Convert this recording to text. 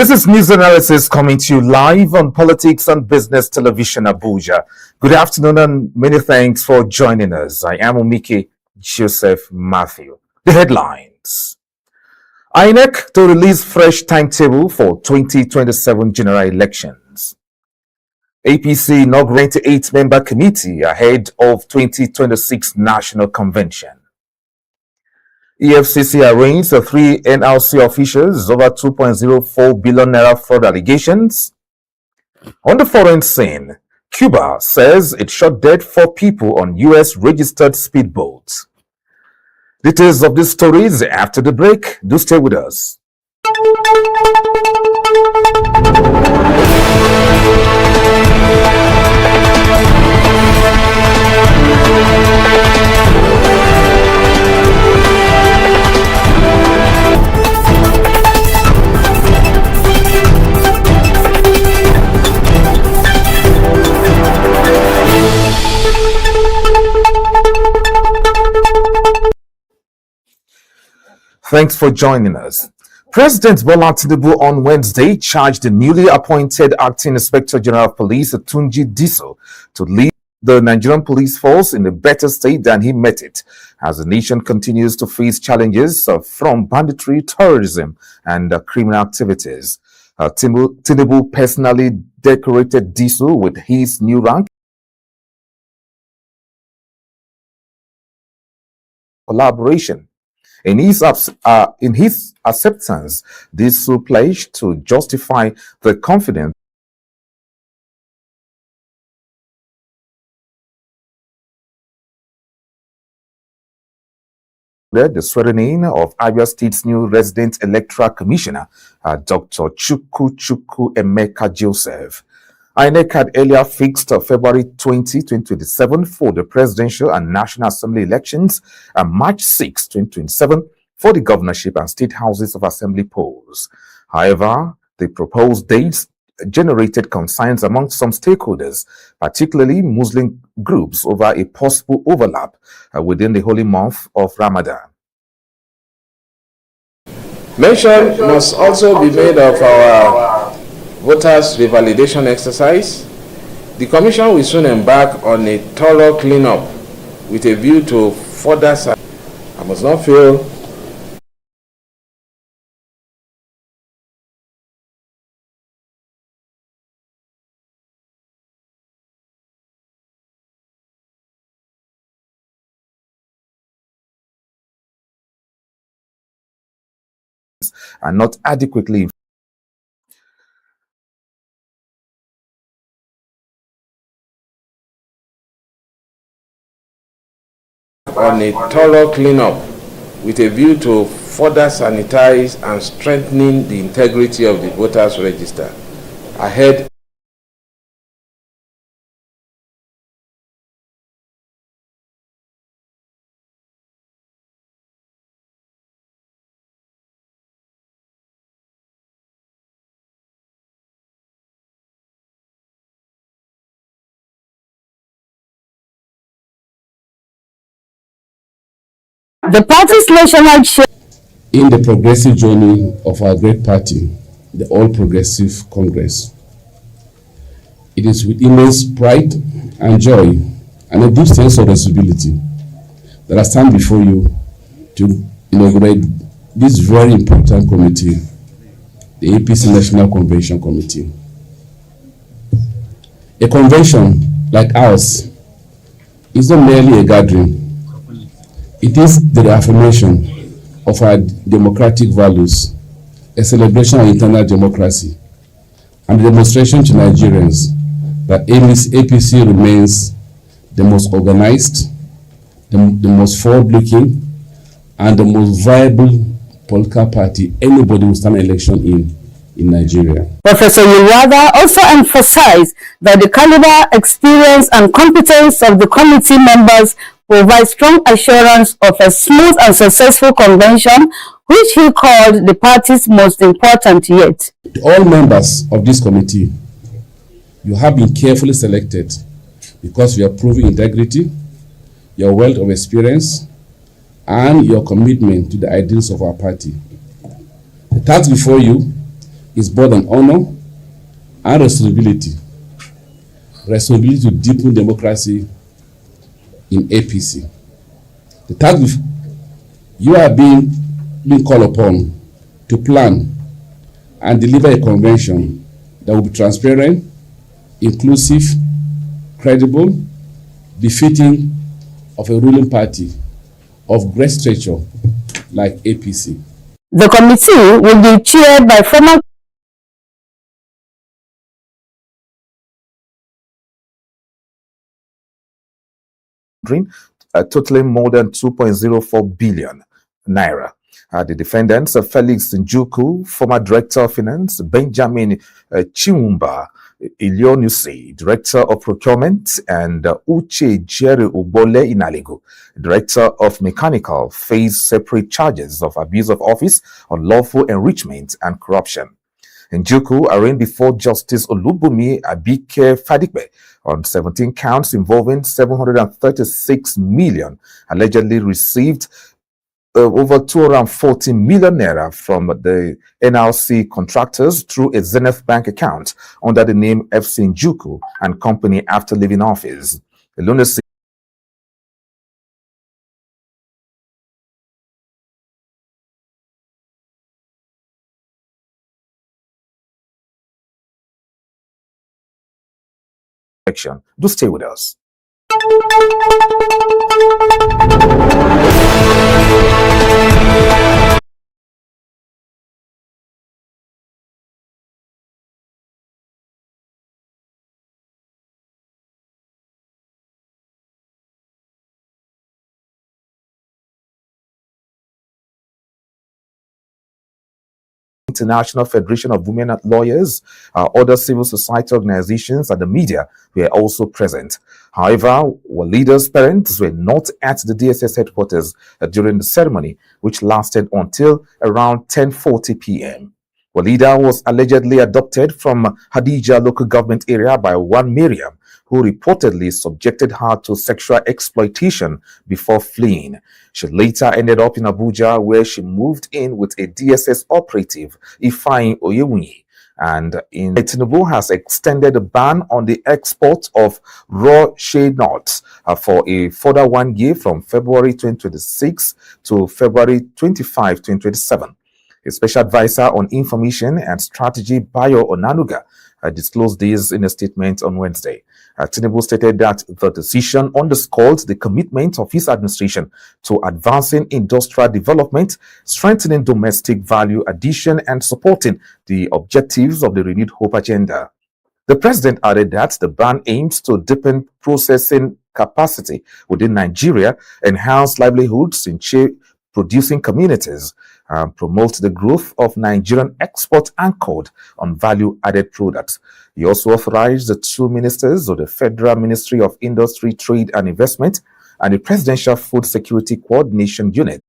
This is news analysis coming to you live on Politics and Business Television Abuja. Good afternoon and many thanks for joining us. I am Omike Joseph Matthew. The headlines. INEC to release fresh timetable for 2027 general elections. APC inaugurates 8-member committee ahead of 2026 National Convention. EFCC arraigns 3 NLC officials over 2.04 billion naira fraud allegations. On the foreign scene, Cuba says it shot dead 4 people on US-registered speedboats. Details of these stories after the break. Do stay with us. Thanks for joining us. President Bola Tinubu on Wednesday charged the newly appointed Acting Inspector General of Police, Tunji Diso, to lead the Nigerian police force in a better state than he met it, as the nation continues to face challenges from banditry, terrorism, and criminal activities. Tinubu personally decorated Diso with his new rank. Collaboration. In his acceptance, this pledged to justify the confidence the swearing-in of Abia State's new resident electoral commissioner, Dr. Chukwu Emeka Joseph. INEC had earlier fixed February 20, 2027 for the presidential and National Assembly elections and March 6, 2027 for the governorship and state houses of assembly polls. However, the proposed dates generated concerns among some stakeholders, particularly Muslim groups, over a possible overlap within the holy month of Ramadan. Mention must also be made of our voters' revalidation exercise. The Commission will soon embark on a thorough cleanup with a view to further. I must not fail are not adequately on a thorough cleanup with a view to further sanitize and strengthening the integrity of the voters' register ahead. The party's national chair in the progressive journey of our great party, the All Progressive Congress. It is with immense pride and joy and a deep sense of responsibility that I stand before you to inaugurate this very important committee, the APC National Convention Committee. A convention like ours is not merely a gathering. It is the reaffirmation of our democratic values, a celebration of internal democracy, and a demonstration to Nigerians that APC remains the most organized, the most forward-looking, and the most viable political party anybody will stand election in Nigeria. Professor Walida also emphasized that the caliber, experience, and competence of the committee members provide strong assurance of a smooth and successful convention, which he called the party's most important yet. To all members of this committee, you have been carefully selected because you have proven integrity, your wealth of experience, and your commitment to the ideals of our party. The task before you is both an honor and responsibility. Responsibility to deepen democracy in APC. The task you are being called upon to plan and deliver a convention that will be transparent, inclusive, credible, befitting of a ruling party of great stature like APC. The committee will be chaired by former totaling more than 2.04 billion naira. The defendants are Felix Njuku, former Director of Finance, Benjamin Chiwumba Ilionusi, Director of Procurement, and Uche Jerry Ubole Inaligo, Director of Mechanical, face separate charges of abuse of office, unlawful enrichment, and corruption. Njuku arraigned before Justice Olubumi Abike Fadigbe on 17 counts involving 736 million allegedly received over 240 million naira from the NLC contractors through a Zenith Bank account under the name FC Njuku and Company after leaving office. The lunacy section. Do stay with us. International Federation of Women Lawyers, other civil society organizations, and the media were also present. However, Walida's parents were not at the DSS headquarters during the ceremony, which lasted until around 10:40 p.m. Walida was allegedly adopted from Hadejia Local Government Area by one Miriam, who reportedly subjected her to sexual exploitation before fleeing. She later ended up in Abuja, where she moved in with a DSS operative, Ifeanyi Oyewunyi. And Tinubu has extended a ban on the export of raw shea nuts for a further 1 year from February 2026 to February 25, 2027. A special advisor on information and strategy, Bayo Onanuga, disclosed this in a statement on Wednesday. Tinubu stated that the decision underscored the commitment of his administration to advancing industrial development, strengthening domestic value addition, and supporting the objectives of the Renewed Hope agenda. The president added that the ban aims to deepen processing capacity within Nigeria, enhance livelihoods in producing communities, and promote the growth of Nigerian export anchored on value-added products. He also authorized the two ministers of the Federal Ministry of Industry, Trade and Investment and the Presidential Food Security Coordination Unit